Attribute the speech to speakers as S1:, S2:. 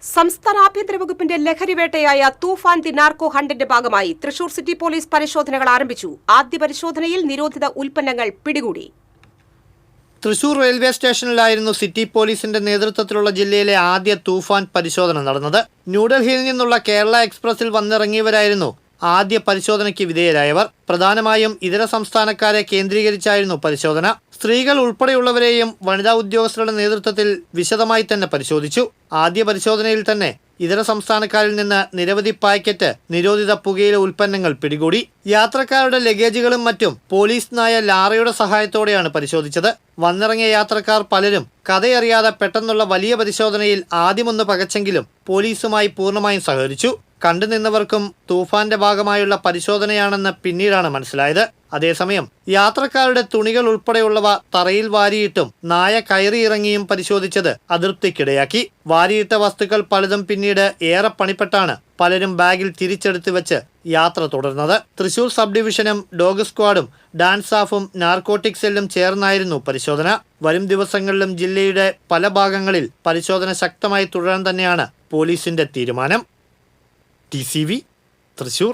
S1: സംസ്ഥാന ആഭ്യന്തര വകുപ്പിന്റെ ലഹരിവേട്ടയായ തൂഫാൻ ദി നാർക്കോ ഹണ്ടിന്റെ ഭാഗമായി തൃശൂർ സിറ്റി പോലീസ് പരിശോധനകൾ ആരംഭിച്ചു. ആദ്യ പരിശോധനയിൽ നിരോധിത ഉൽപ്പന്നങ്ങൾ പിടികൂടി.
S2: തൃശൂർ റെയിൽവേ സ്റ്റേഷനിലായിരുന്നു സിറ്റി പോലീസിന്റെ നേതൃത്വത്തിലുള്ള ജില്ലയിലെ ആദ്യ തൂഫാൻ പരിശോധന നടന്നത്. ന്യൂഡൽഹിയിൽ നിന്നുള്ള കേരള എക്സ്പ്രസിൽ വന്നിറങ്ങിയവരായിരുന്നു ആദ്യ പരിശോധനയ്ക്ക് വിധേയരായവർ. പ്രധാനമായും ഇതര സംസ്ഥാനക്കാരെ കേന്ദ്രീകരിച്ചായിരുന്നു പരിശോധന. സ്ത്രീകൾ ഉൾപ്പെടെയുള്ളവരെയും വനിതാ ഉദ്യോഗസ്ഥരുടെ നേതൃത്വത്തിൽ വിശദമായി തന്നെ പരിശോധിച്ചു. ആദ്യ പരിശോധനയിൽ തന്നെ ഇതര സംസ്ഥാനക്കാരിൽ നിന്ന് നിരവധി പാക്കറ്റ് നിരോധിത പുകയില ഉൽപ്പന്നങ്ങൾ പിടികൂടി. യാത്രക്കാരുടെ ലഗേജുകളും മറ്റും പോലീസ് നായ ലാറയുടെ സഹായത്തോടെയാണ് പരിശോധിച്ചത്. വന്നിറങ്ങിയ യാത്രക്കാർ പലരും കഥയറിയാതെ പെട്ടെന്നുള്ള വലിയ പരിശോധനയിൽ ആദ്യമൊന്ന് പകച്ചെങ്കിലും പോലീസുമായി പൂർണ്ണമായും സഹകരിച്ചു. കണ്ടുനിന്നവർക്കും തൂഫാന്റെ ഭാഗമായുള്ള പരിശോധനയാണെന്ന് പിന്നീടാണ് മനസ്സിലായത്. അതേസമയം യാത്രക്കാരുടെ തുണികൾ ഉൾപ്പെടെയുള്ളവ തറയിൽ വാരിയിട്ടും നായ കയറിയിറങ്ങിയും പരിശോധിച്ചത് അതൃപ്തിക്കിടയാക്കി. വാരിയിട്ട വസ്തുക്കൾ പലതും പിന്നീട് ഏറെ പണിപ്പെട്ടാണ് പലരും ബാഗിൽ തിരിച്ചെടുത്ത് വെച്ച് യാത്ര തുടർന്നത്. തൃശൂർ സബ് ഡിവിഷനും ഡോഗ് സ്ക്വാഡും ഡാൻസ് ഓഫും നാർക്കോട്ടിക് സെല്ലും ചേർന്നായിരുന്നു പരിശോധന. വരും ദിവസങ്ങളിലും ജില്ലയുടെ പല ഭാഗങ്ങളിൽ പരിശോധന ശക്തമായി തുടരാൻ തന്നെയാണ് പോലീസിന്റെ തീരുമാനം. TCV തൃശൂർ.